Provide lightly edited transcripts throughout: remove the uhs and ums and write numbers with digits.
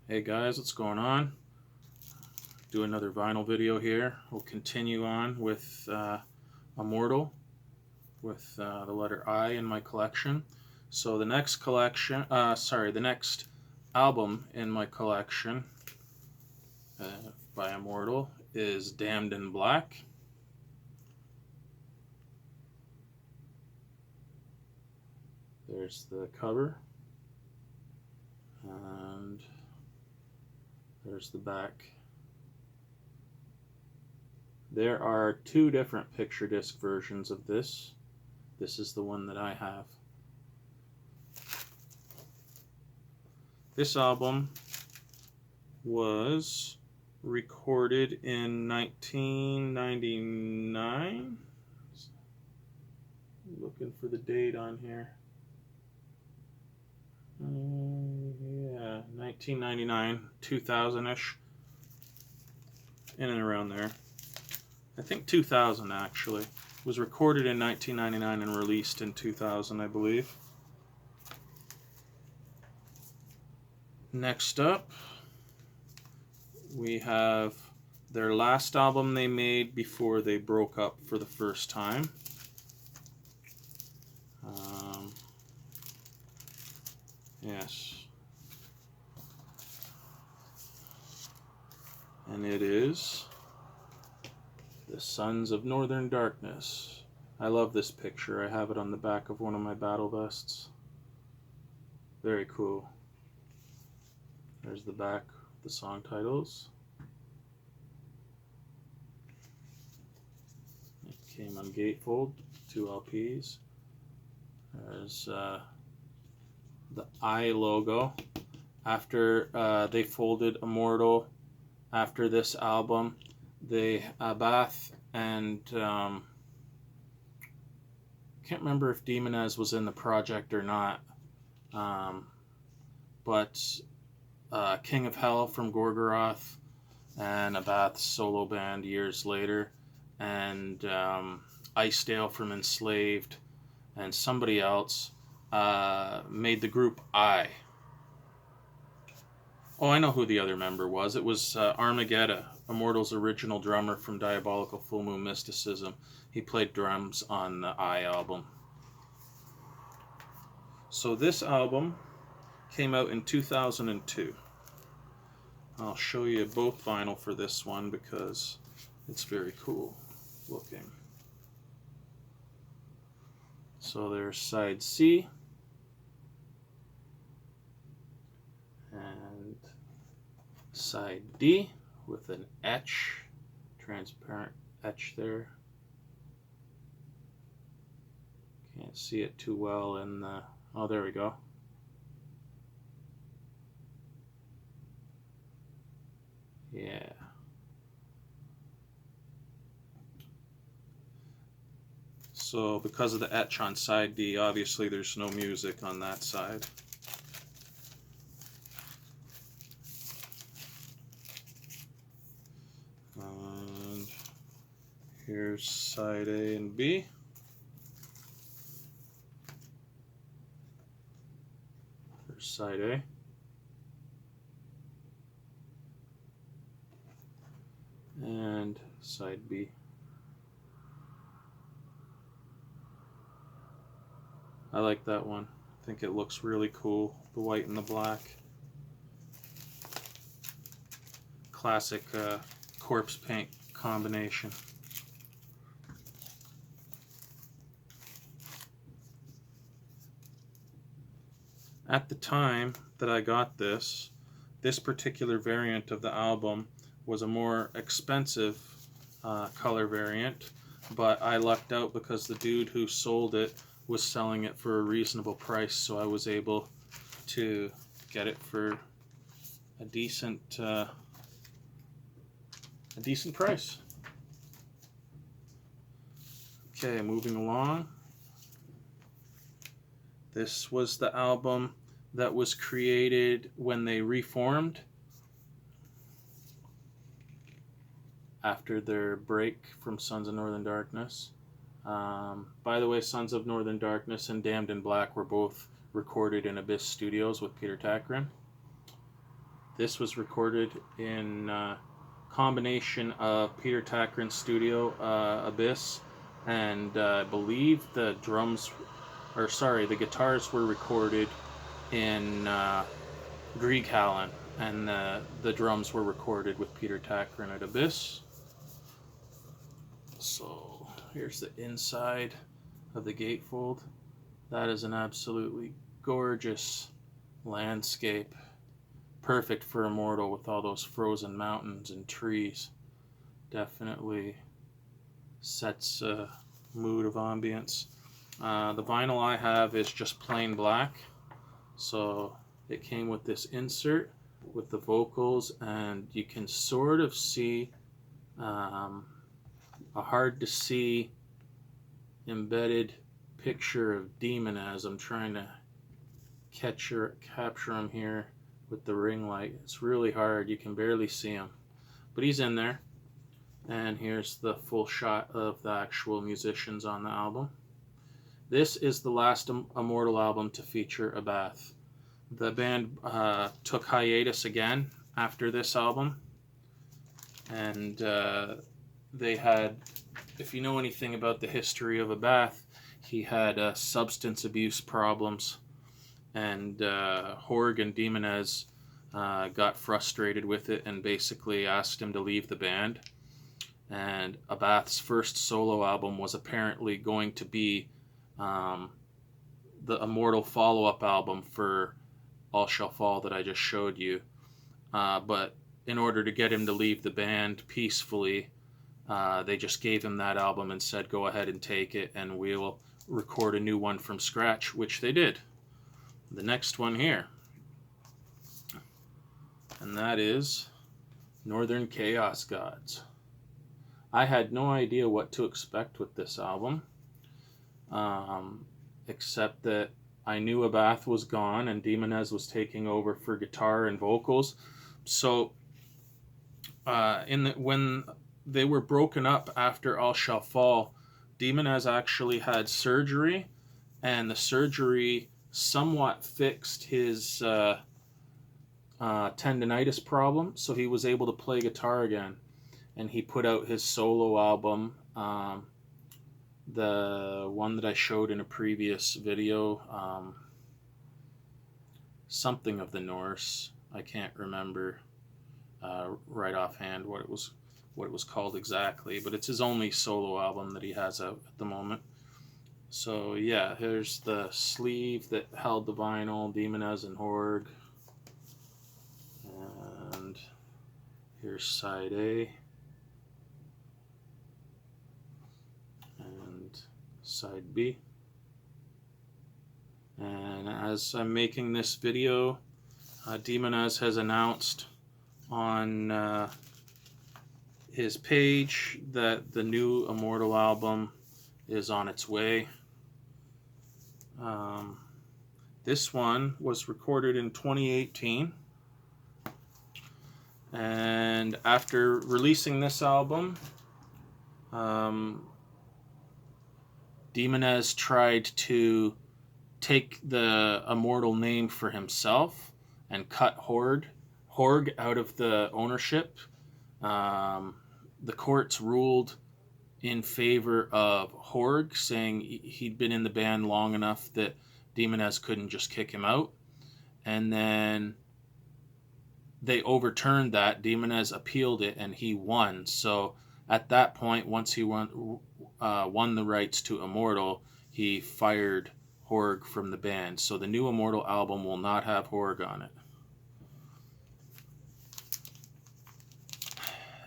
Hey guys, what's going on? Do another vinyl video here. We'll continue on with Immortal with the letter I in my collection. So the next the next album in my collection by Immortal is Damned in Black. There's the cover, and there's the back. There are two different picture disc versions of this. This is the one that I have. This album was recorded in 1999. Looking for the date on here. Yeah, 1999, 2000-ish, in and around there. I think 2000 actually. It was recorded in 1999 and released in 2000, I believe. Next up, we have their last album they made before they broke up for the first time. Yes. And it is The Sons of Northern Darkness. I love this picture. I have it on the back of one of my battle vests. Very cool. There's the back, the song titles. It came on gatefold, 2 LPs. There's the I logo. After they folded Immortal, after this album, they Abath and can't remember if Demonez was in the project or not, but King of Hell from Gorgoroth and Abath's solo band years later, and Icedale from Enslaved and somebody else made the group I. Oh, I know who the other member was. It was Armageddon, Immortal's original drummer from Diabolical Full Moon Mysticism. He played drums on the I album. So this album came out in 2002. I'll show you both vinyl for this one because it's very cool looking. So there's side C and side D with an etch, transparent etch there. Can't see it too well in the, oh, there we go. Yeah. So because of the etch on side D, obviously there's no music on that side. And here's side A and B. There's side A. And side B. I like that one. I think it looks really cool. The white and the black. Classic corpse paint combination. At the time that I got this particular variant of the album was a more expensive color variant, but I lucked out because the dude who sold it was selling it for a reasonable price, so I was able to get it for a decent price. Okay, moving along. This was the album that was created when they reformed after their break from Sons of Northern Darkness. By the way, Sons of Northern Darkness and Damned in Black were both recorded in Abyss Studios with Peter Tägtgren. This was recorded in combination of Peter Takrin's studio, Abyss, and I believe the the guitars were recorded in Grieg Hallen, and the drums were recorded with Peter Takrin at Abyss. So here's the inside of the gatefold. That is an absolutely gorgeous landscape. Perfect for Immortal with all those frozen mountains and trees. Definitely sets a mood of ambience. The vinyl I have is just plain black. So it came with this insert with the vocals, and you can sort of see a hard to see embedded picture of Demon as I'm trying to capture him here with the ring light. It's really hard, you can barely see him, but he's in there. And here's the full shot of the actual musicians on the album. This is the last Immortal album to feature Abath. The band took hiatus again after this album, and they had, if you know anything about the history of Abath, he had substance abuse problems, and Horg and Demonez got frustrated with it and basically asked him to leave the band. And Abath's first solo album was apparently going to be the Immortal follow-up album for All Shall Fall that I just showed you. But in order to get him to leave the band peacefully, they just gave him that album and said, go ahead and take it, and we'll record a new one from scratch, which they did. The next one here, and that is Northern Chaos Gods. I had no idea what to expect with this album, except that I knew Abath was gone and Demonez was taking over for guitar and vocals. So when they were broken up after All Shall Fall, Demonez actually had surgery, and the surgery somewhat fixed his tendinitis problem, so he was able to play guitar again. And he put out his solo album, the one that I showed in a previous video, something of the Norse. I can't remember right offhand what it was called exactly, but it's his only solo album that he has out at the moment. So yeah, here's the sleeve that held the vinyl, Demonez and Horg. And here's side A. And side B. And as I'm making this video, Demonez has announced on his page that the new Immortal album is on its way. This one was recorded in 2018, and after releasing this album, Demonez tried to take the Immortal name for himself and cut Horg out of the ownership. The courts ruled in favor of Horg, saying he'd been in the band long enough that Demonez couldn't just kick him out. And then they overturned that. Demonez appealed it, and he won. So at that point, once he won the rights to Immortal, he fired Horg from the band. So the new Immortal album will not have Horg on it.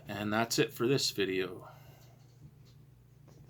And that's it for this video.